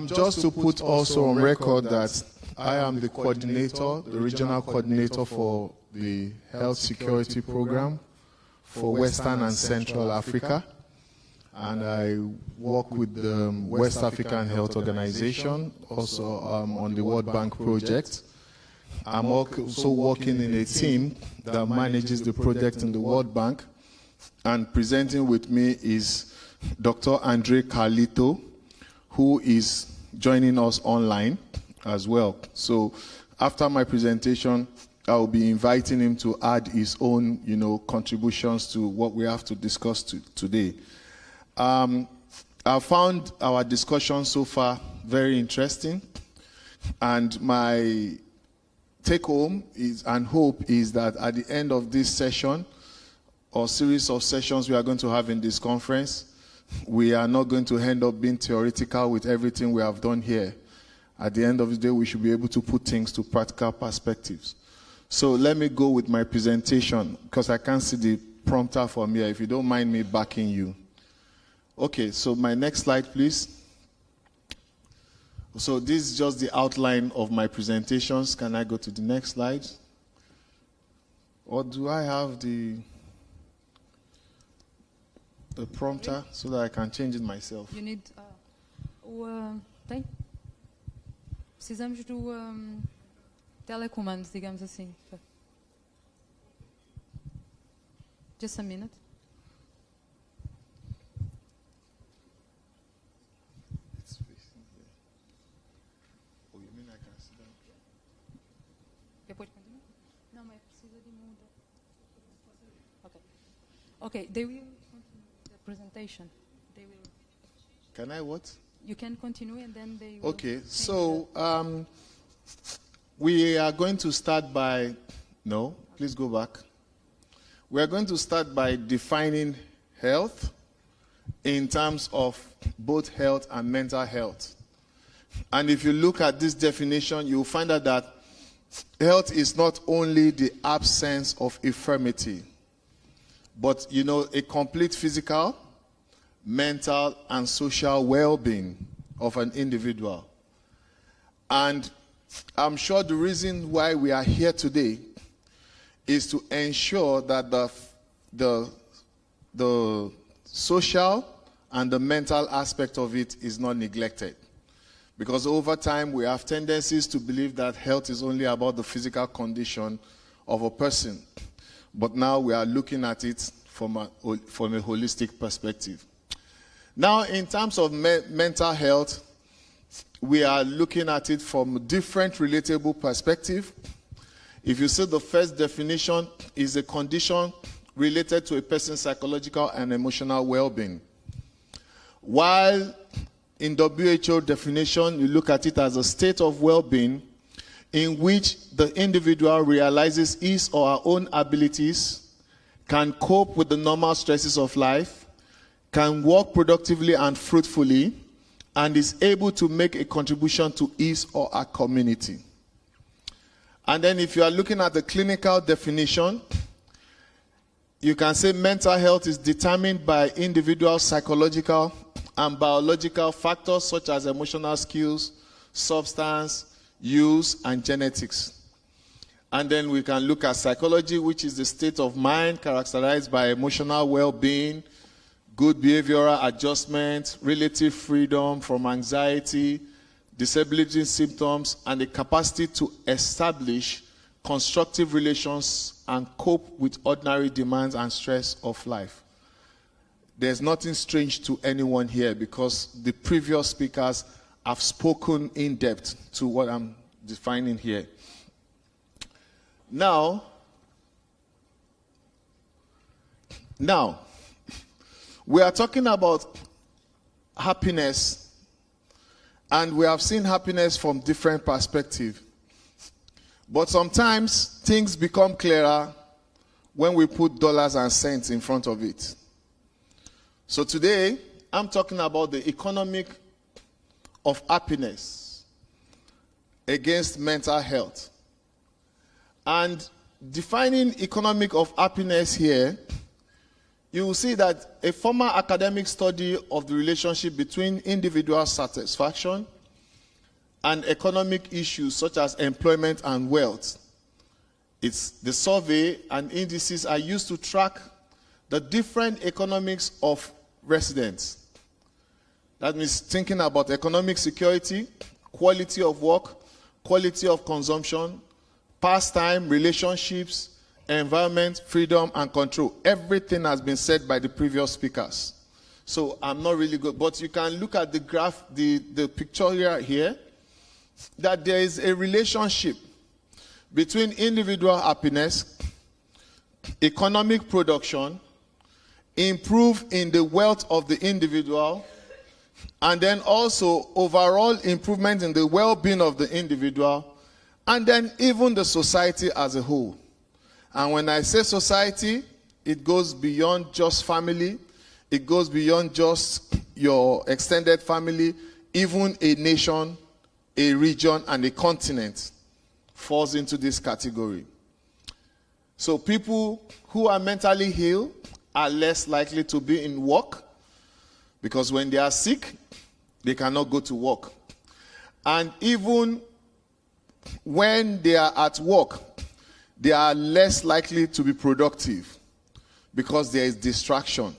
Just to put also on record that I am the coordinator, the regional coordinator for the health security program for Western and Central Africa. And I work with the West African Health Organization, also on the World Bank project. I'm also working in a team that manages the project in the World Bank. And presenting with me is Dr. Andre Carlito, who is joining us online as well. So after my presentation, I will be inviting him to add his own, contributions to what we have to discuss today. I found our discussion so far very interesting, and my take-home is and hope is that at the end of this session or series of sessions we are going to have in this conference, we are not going to end up being theoretical with everything we have done here. At the end of the day, we should be able to put things to practical perspectives. So let me go with my presentation, because I can't see the prompter from here. If you don't mind me backing you. Okay, so my next slide, please. So this is just the outline of my presentations. Can I go to the next slide? Or do I have the prompter so that I can change it myself? You need tem? Precisamos do telecomando, digamos assim. Just a minute. It's facing there. Oh, you mean I can sit down? Depois continua? Não, mas precisa de mudar. Okay. Okay, they will continue the presentation. They will. Can I what? You can continue and then they will. Okay, so we are going to start by, no, please go back. We are going to start by defining health in terms of both health and mental health. And if you look at this definition, you'll find out that health is not only the absence of infirmity, but, a complete physical, mental, and social well-being of an individual. And I'm sure the reason why we are here today is to ensure that the social and the mental aspect of it is not neglected. Because over time, we have tendencies to believe that health is only about the physical condition of a person. But now we are looking at it from a holistic perspective. Now, in terms of mental health, we are looking at it from a different relatable perspective. If you see, the first definition is a condition related to a person's psychological and emotional well-being. While in WHO definition, you look at it as a state of well-being in which the individual realizes his or her own abilities, can cope with the normal stresses of life, can work productively and fruitfully, and is able to make a contribution to his or her community. And then if you are looking at the clinical definition, you can say mental health is determined by individual psychological and biological factors such as emotional skills, substance use, and genetics. And then we can look at psychology, which is the state of mind characterized by emotional well-being, good behavioral adjustment, relative freedom from anxiety, disability symptoms, and the capacity to establish constructive relations and cope with ordinary demands and stress of life. There's nothing strange to anyone here because the previous speakers have spoken in depth to what I'm defining here. Now, we are talking about happiness, and we have seen happiness from different perspectives. But sometimes things become clearer when we put dollars and cents in front of it. So today, I'm talking about the economic of happiness against mental health. And defining economic of happiness here, you will see that a former academic study of the relationship between individual satisfaction and economic issues such as employment and wealth. It's the survey and indices are used to track the different economics of residents. That means thinking about economic security, quality of work, quality of consumption, pastime, relationships, environment, freedom, and control. Everything has been said by the previous speakers. So I'm not really good. But you can look at the graph, the picture here, that there is a relationship between individual happiness, economic production, improve in the wealth of the individual, and then also overall improvement in the well-being of the individual, and then even the society as a whole. And when I say society, it goes beyond just family, it goes beyond just your extended family, even a nation, a region, and a continent falls into this category. So people who are mentally ill are less likely to be in work, because when they are sick, they cannot go to work. And even when they are at work, they are less likely to be productive because there is distraction.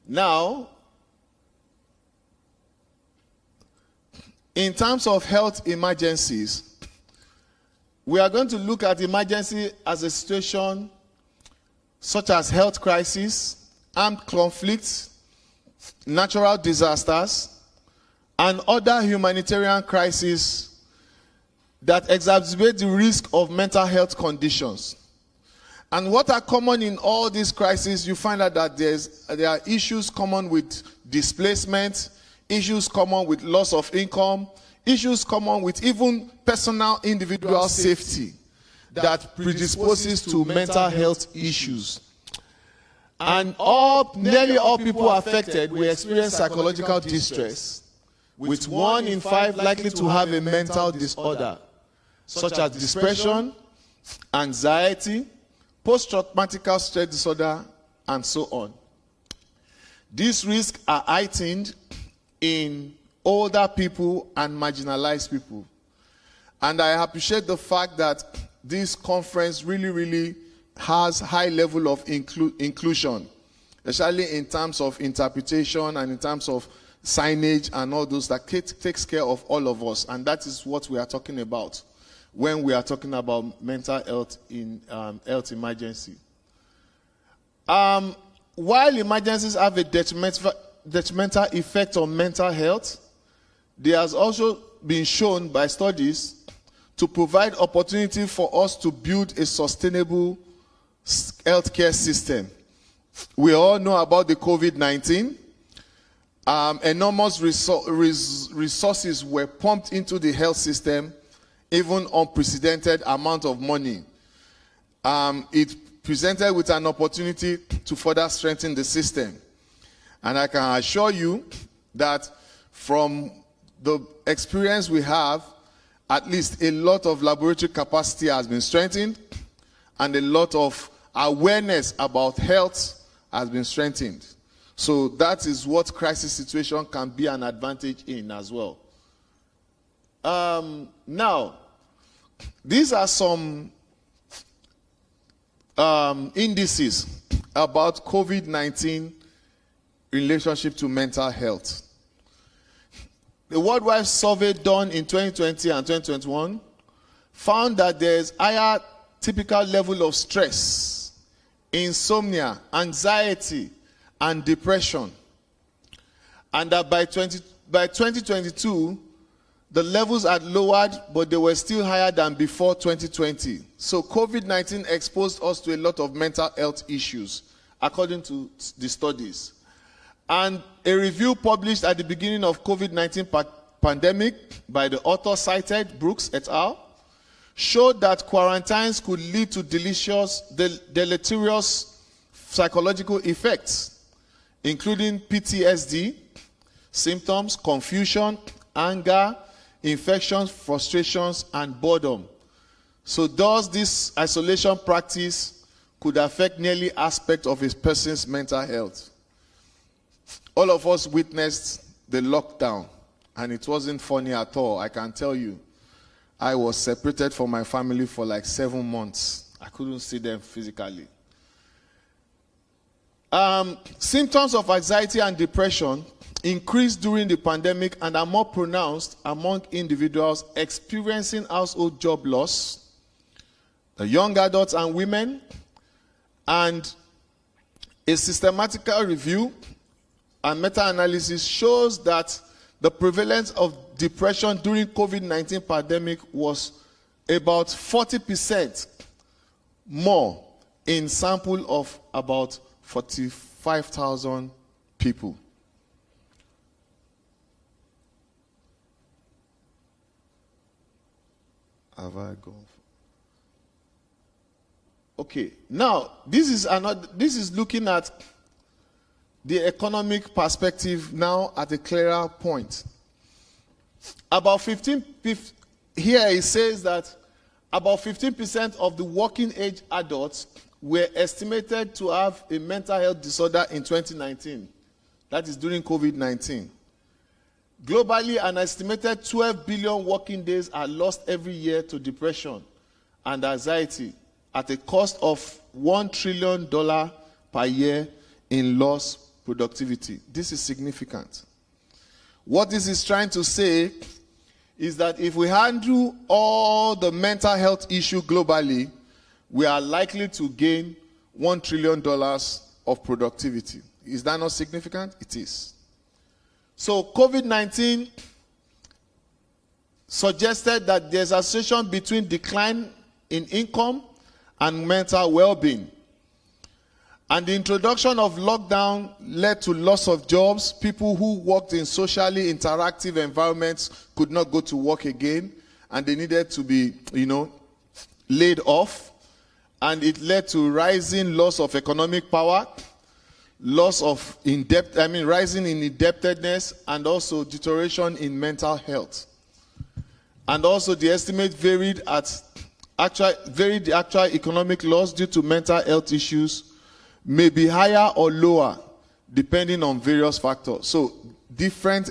Now, in terms of health emergencies, we are going to look at emergency as a situation such as health crisis, armed conflicts, natural disasters, and other humanitarian crises that exacerbate the risk of mental health conditions. And what are common in all these crises, you find out that there are issues common with displacement, issues common with loss of income, issues common with even personal individual safety that predisposes to mental health issues. And nearly all people affected will experience psychological distress, with 1 in 5 likely to have a mental disorder, such as depression, anxiety, post-traumatic stress disorder, and so on. These risks are heightened in older people and marginalized people. And I appreciate the fact that this conference really has high level of inclusion, especially in terms of interpretation and in terms of signage and all those that takes care of all of us. And that is what we are talking about when we are talking about mental health in health emergency. While emergencies have a detrimental effect on mental health, there has also been shown by studies to provide opportunity for us to build a sustainable healthcare system. We all know about the COVID-19. Enormous resources were pumped into the health system, even unprecedented amount of money. It presented with an opportunity to further strengthen the system. And I can assure you that from the experience we have, at least a lot of laboratory capacity has been strengthened, and a lot of awareness about health has been strengthened. So that is what crisis situation can be an advantage in as well. Now, these are some indices about COVID-19 relationship to mental health. The worldwide survey done in 2020 and 2021 found that there is higher typical level of stress, insomnia, anxiety, and depression. And that by 2022, the levels had lowered, but they were still higher than before 2020. So COVID-19 exposed us to a lot of mental health issues, according to the studies. And a review published at the beginning of COVID-19 pandemic by the author cited, Brooks et al., showed that quarantines could lead to deleterious psychological effects, including PTSD, symptoms, confusion, anger, infections, frustrations, and boredom. So does this isolation practice could affect nearly aspect of a person's mental health. All of us witnessed the lockdown, and it wasn't funny at all, I can tell you. I was separated from my family for like 7 months. I couldn't see them physically. Symptoms of anxiety and depression increased during the pandemic and are more pronounced among individuals experiencing household job loss, the young adults and women, and a systematical review and meta-analysis shows that the prevalence of depression during COVID-19 pandemic was about 40% more in sample of about 45,000 people. Have I gone? Okay, now this is looking at the economic perspective now at a clearer point. About 15, here it says that about 15% of the working age adults were estimated to have a mental health disorder in 2019. That is during COVID-19. Globally, an estimated 12 billion working days are lost every year to depression and anxiety at a cost of $1 trillion per year in lost productivity. This is significant. What this is trying to say is that if we handle all the mental health issue globally, we are likely to gain $1 trillion of productivity. Is that not significant? It is. So COVID-19 suggested that there's an association between decline in income and mental well-being. And the introduction of lockdown led to loss of jobs. People who worked in socially interactive environments could not go to work again, and they needed to be, laid off. And it led to rising loss of economic power, rising in indebtedness, and also deterioration in mental health. And also the estimate varied the actual economic loss due to mental health issues may be higher or lower depending on various factors. So different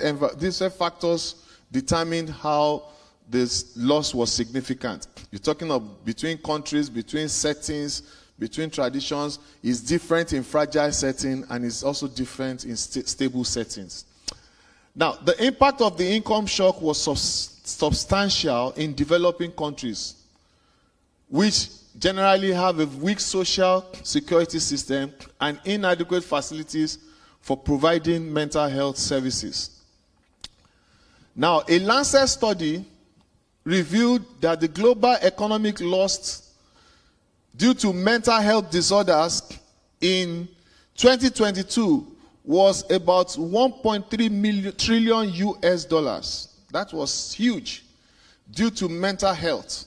factors determined how this loss was significant. You're talking of between countries, between settings, between traditions. Is different in fragile setting and is also different in stable settings. Now, the impact of the income shock was substantial in developing countries, which generally have a weak social security system and inadequate facilities for providing mental health services. Now, a Lancet study revealed that the global economic loss due to mental health disorders in 2022 was about 1.3 trillion US dollars. That was huge due to mental health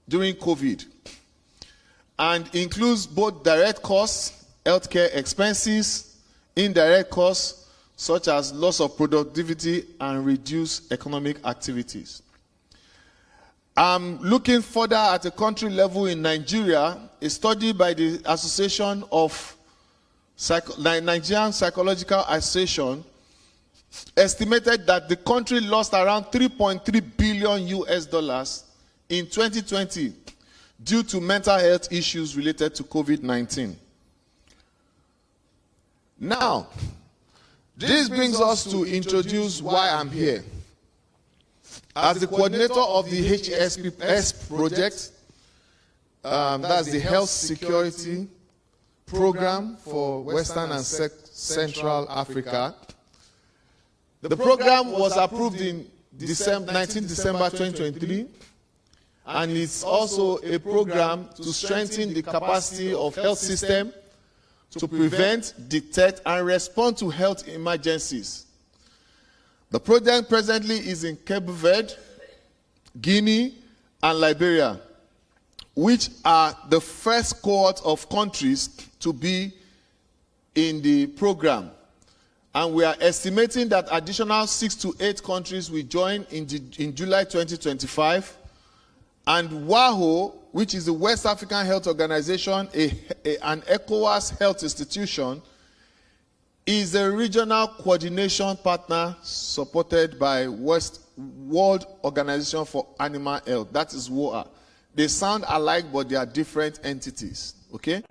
during COVID, and includes both direct costs, healthcare expenses, indirect costs such as loss of productivity and reduced economic activities. Looking further at a country level in Nigeria, a study by the Association of Nigerian Psychological Association estimated that the country lost around 3.3 billion US dollars in 2020 due to mental health issues related to COVID-19. Now, this brings us to introduce why I'm here. As the coordinator of the HSPS project, that's the Health Security Program for Western and Central Africa. The program was approved in 19 December 2023, and it's also a program to strengthen the capacity of health system to prevent, detect, and respond to health emergencies. The project presently is in Cabo Verde, Guinea, and Liberia, which are the first cohort of countries to be in the program. And we are estimating that additional 6 to 8 countries will join in July 2025. And WAHO which is the West African Health Organization, an ECOWAS health institution, is a regional coordination partner supported by World Organization for Animal Health. That is WOA. They sound alike, but they are different entities. Okay?